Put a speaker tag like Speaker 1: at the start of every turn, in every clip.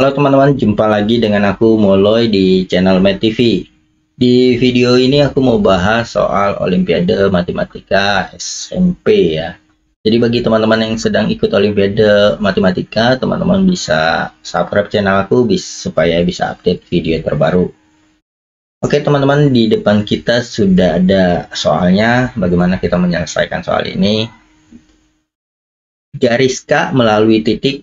Speaker 1: Halo teman-teman, jumpa lagi dengan aku Moloy di channel Med TV. Di video ini aku mau bahas soal Olimpiade Matematika SMP ya. Jadi bagi teman-teman yang sedang ikut Olimpiade Matematika, teman-teman bisa subscribe channel aku supaya bisa update video terbaru. Oke teman-teman, di depan kita sudah ada soalnya. Bagaimana kita menyelesaikan soal ini? Garis K melalui titik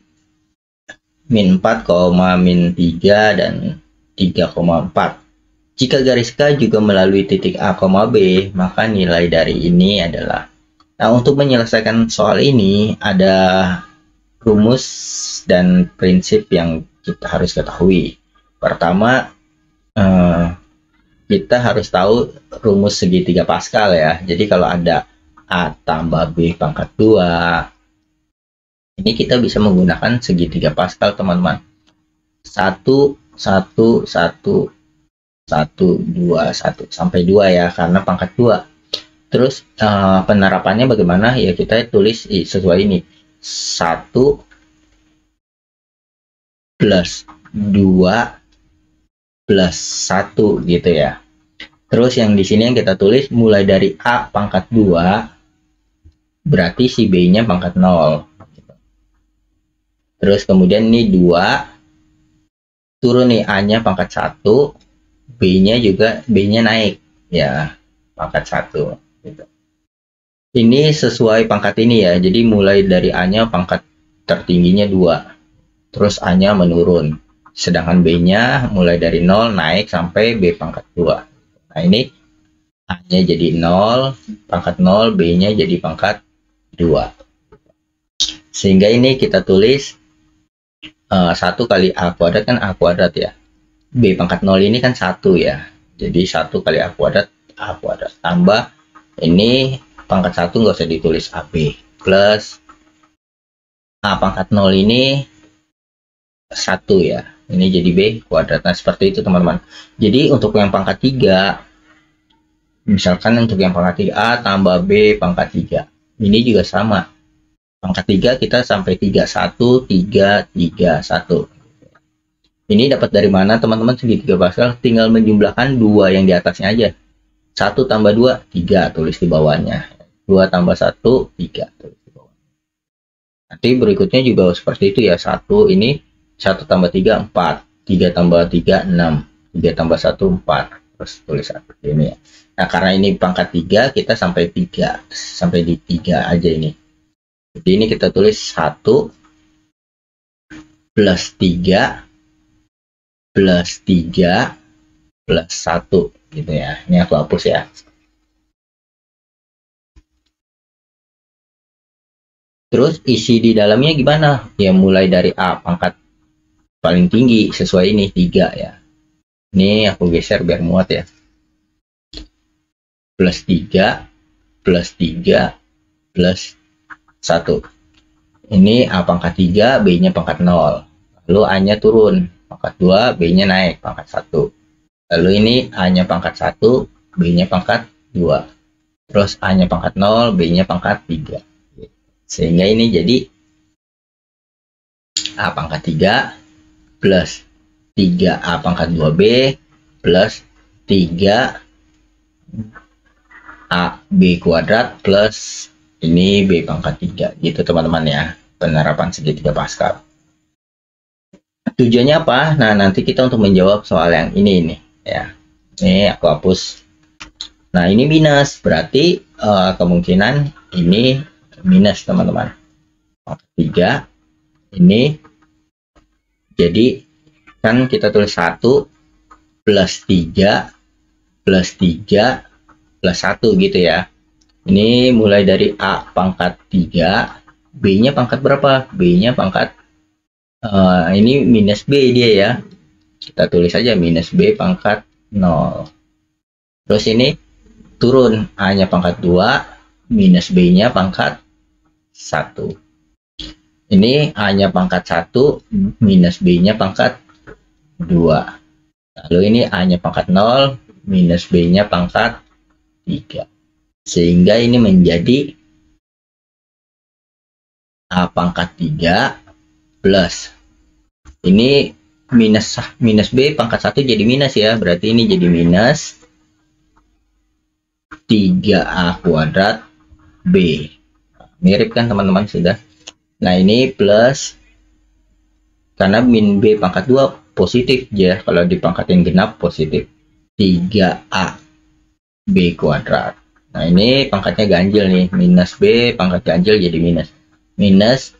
Speaker 1: min 4, min 3 dan 3,4. Jika garis K juga melalui titik A, B, maka nilai dari ini adalah. Nah, untuk menyelesaikan soal ini ada rumus dan prinsip yang kita harus ketahui. Pertama, kita harus tahu rumus segitiga Pascal ya. Jadi kalau ada A tambah B pangkat 2, ini kita bisa menggunakan segitiga Pascal, teman-teman. 1, 1, 1, 1, 2, 1 sampai 2 ya, karena pangkat 2. Terus penerapannya bagaimana? Ya kita tulis sesuai ini. 1 plus 2 plus 1 gitu ya. Terus yang di sini yang kita tulis mulai dari A pangkat 2, berarti si B-nya pangkat 0. Terus kemudian ini 2, turun nih A-nya pangkat 1, B-nya juga, B-nya naik ya, pangkat 1 gitu. Ini sesuai pangkat ini ya, jadi mulai dari A-nya pangkat tertingginya 2, terus A-nya menurun, sedangkan B-nya mulai dari 0 naik sampai B pangkat 2. Nah ini A-nya jadi 0, pangkat 0, B-nya jadi pangkat 2. Sehingga ini kita tulis 1 kali A kuadrat kan A kuadrat ya. B pangkat 0 ini kan 1 ya. Jadi 1 kali A kuadrat tambah ini pangkat 1 nggak usah ditulis AB, plus A pangkat 0 ini 1 ya. Ini jadi B kuadrat. Nah seperti itu teman-teman. Jadi untuk yang pangkat 3, misalkan untuk yang pangkat 3 A tambah B pangkat 3, ini juga sama. Pangkat 3 kita sampai 3, 1, 3, 3, 1. Ini dapat dari mana teman-teman segitiga Pascal? Tinggal menjumlahkan 2 yang di atasnya aja. 1 tambah 2, 3, tulis di bawahnya. 2 tambah 1, 3, tulis di bawahnya. Nanti berikutnya juga seperti itu ya. 1 ini 1 tambah 3, 4. 3 tambah 3, 6. 3 tambah 1, 4. Terus tulis seperti ini ya. Nah karena ini pangkat 3, kita sampai 3. Sampai di 3 aja ini. Jadi ini kita tulis 1 plus 3 plus 3 plus 1 gitu ya. Ini aku hapus ya. Terus isi di dalamnya gimana? Ya mulai dari A pangkat paling tinggi sesuai ini 3 ya. Ini aku geser biar muat ya. Plus 3 plus 3 plus 1. Ini A pangkat 3, B-nya pangkat 0. Lalu A-nya turun, pangkat 2, B-nya naik, pangkat 1. Lalu ini A-nya pangkat 1, B-nya pangkat 2. Terus A-nya pangkat 0, B-nya pangkat 3. Sehingga ini jadi A pangkat 3 plus 3A pangkat 2B plus 3AB kuadrat plus ini B pangkat 3 gitu teman-teman ya, penerapan segitiga Pascal. Tujuannya apa? Nah nanti kita untuk menjawab soal yang ini nih ya. Ini aku hapus. Nah ini minus, berarti kemungkinan ini minus teman-teman. Pangkat 3 ini jadi kan kita tulis 1 plus 3 plus 3 plus 1 gitu ya. Ini mulai dari A pangkat 3, B-nya pangkat berapa? B-nya pangkat ini minus B dia ya. Kita tulis aja minus B pangkat 0. Terus ini turun, A-nya pangkat 2, minus B-nya pangkat 1. Ini A-nya pangkat 1, minus B-nya pangkat 2. Lalu ini A-nya pangkat 0, minus B-nya pangkat 3. Sehingga ini menjadi A pangkat 3 plus ini minus B pangkat 1 jadi minus ya. Berarti ini jadi minus 3A kuadrat B. Mirip kan teman-teman sudah. Nah ini plus, karena min B pangkat 2 positif ya. Kalau dipangkatin genap positif. 3A B kuadrat. Nah ini pangkatnya ganjil nih. Minus B pangkat ganjil jadi minus. Minus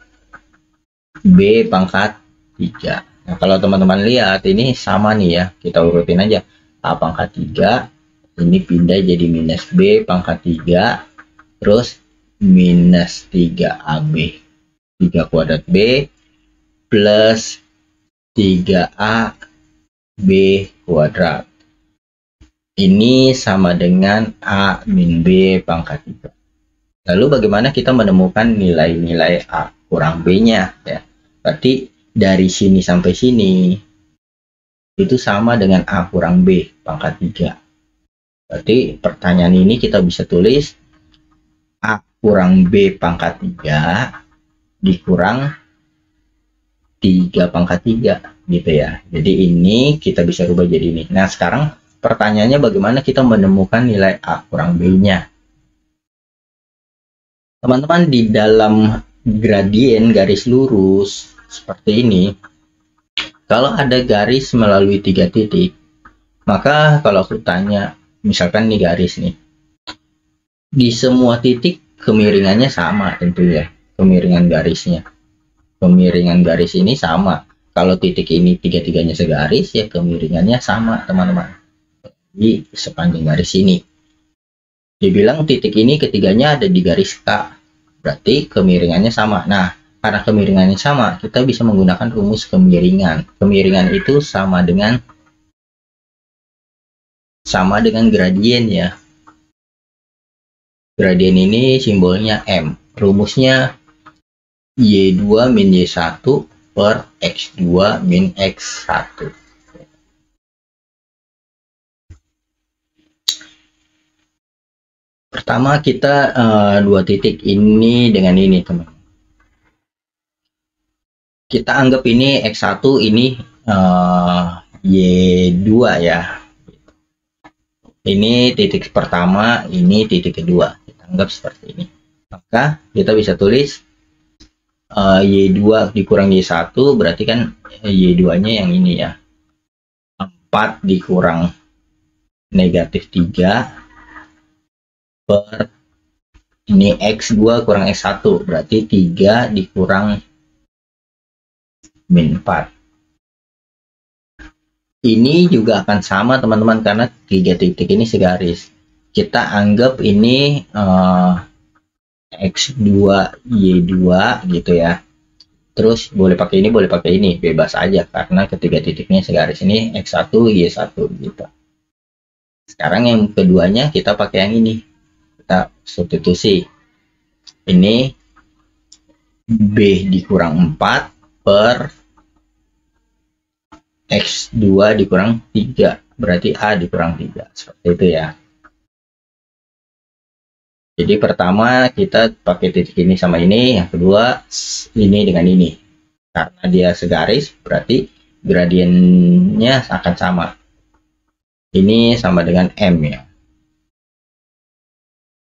Speaker 1: B pangkat 3. Nah kalau teman-teman lihat ini sama nih ya. Kita urutin aja. A pangkat 3. Ini pindah jadi minus B pangkat 3. Terus minus 3AB. 3 kuadrat B plus 3A B kuadrat. Ini sama dengan A min B pangkat 3. Lalu bagaimana kita menemukan nilai-nilai A kurang B-nya ya? Berarti dari sini sampai sini itu sama dengan A kurang B pangkat 3. Berarti pertanyaan ini kita bisa tulis A kurang B pangkat 3 dikurang 3 pangkat 3 gitu ya. Jadi ini kita bisa rubah jadi ini. Nah sekarang pertanyaannya bagaimana kita menemukan nilai A kurang B-nya. Teman-teman, di dalam gradien garis lurus seperti ini, kalau ada garis melalui 3 titik, maka kalau aku tanya, misalkan nih garis nih, di semua titik kemiringannya sama tentunya, kemiringan garisnya. Kemiringan garis ini sama. Kalau titik ini tiga-tiganya segaris, ya kemiringannya sama teman-teman. Di sepanjang garis ini. Dibilang titik ini ketiganya ada di garis K. Berarti kemiringannya sama. Nah, karena kemiringannya sama, kita bisa menggunakan rumus kemiringan. Kemiringan itu sama dengan gradien ya. Gradien ini simbolnya M. Rumusnya Y2 min Y1 per X2 min X1. Pertama kita dua titik ini dengan ini teman. Kita anggap ini X1, ini Y2 ya. Ini titik pertama, ini titik kedua. Kita anggap seperti ini. Maka kita bisa tulis Y2 dikurang Y1 berarti kan Y2-nya yang ini ya. 4 dikurang negatif 3 per ini X2 kurang X1 berarti 3 dikurang min 4. Ini juga akan sama teman-teman karena 3 titik ini segaris. Kita anggap ini X2 Y2 gitu ya. Terus boleh pakai ini, boleh pakai ini, bebas aja karena ketiga titiknya segaris. Ini X1 Y1 gitu. Sekarang yang keduanya kita pakai yang ini. Kita substitusi. Ini B dikurang 4 per X2 dikurang 3. Berarti A dikurang 3. Seperti itu ya. Jadi pertama kita pakai titik ini sama ini. Yang kedua ini dengan ini. Karena dia segaris berarti gradiennya akan sama. Ini sama dengan M ya.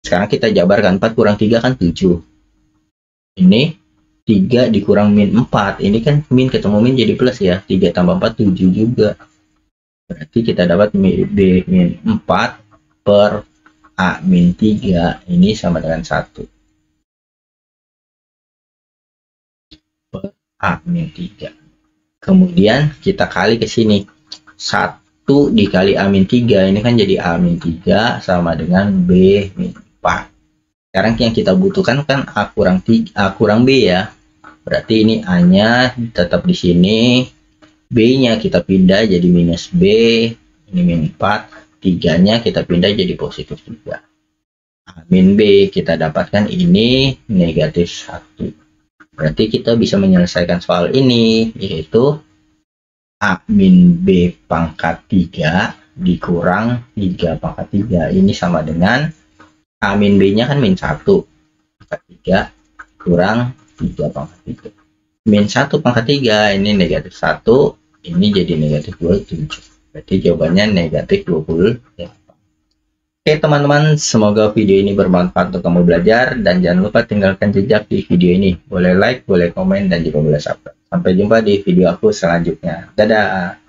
Speaker 1: Sekarang kita jabarkan 4 kurang 3 kan 7. Ini 3 dikurang min 4. Ini kan min ketemu min jadi plus ya. 3 tambah 4 7 juga. Berarti kita dapat B min 4 per A min 3. Ini sama dengan 1. Per A min 3. Kemudian kita kali ke sini. 1 dikali A min 3. Ini kan jadi A min 3 sama dengan B min 4. Sekarang yang kita butuhkan kan A kurang B ya. Berarti ini A-nya tetap di sini. B-nya kita pindah jadi minus B. Ini min 4. 3-nya kita pindah jadi positif 3. A min B kita dapatkan ini negatif 1. Berarti kita bisa menyelesaikan soal ini. Yaitu A min B pangkat 3 dikurang 3 pangkat 3. Ini sama dengan A min B-nya kan min 1 pangkat 3 kurang 3 pangkat 3. Min 1 pangkat 3 ini negatif 1 Ini jadi negatif 27. Berarti jawabannya negatif 20. Ya. Oke teman-teman, semoga video ini bermanfaat untuk kamu belajar, dan jangan lupa tinggalkan jejak di video ini. Boleh like, boleh komen, dan juga boleh subscribe. Sampai jumpa di video aku selanjutnya. Dadah!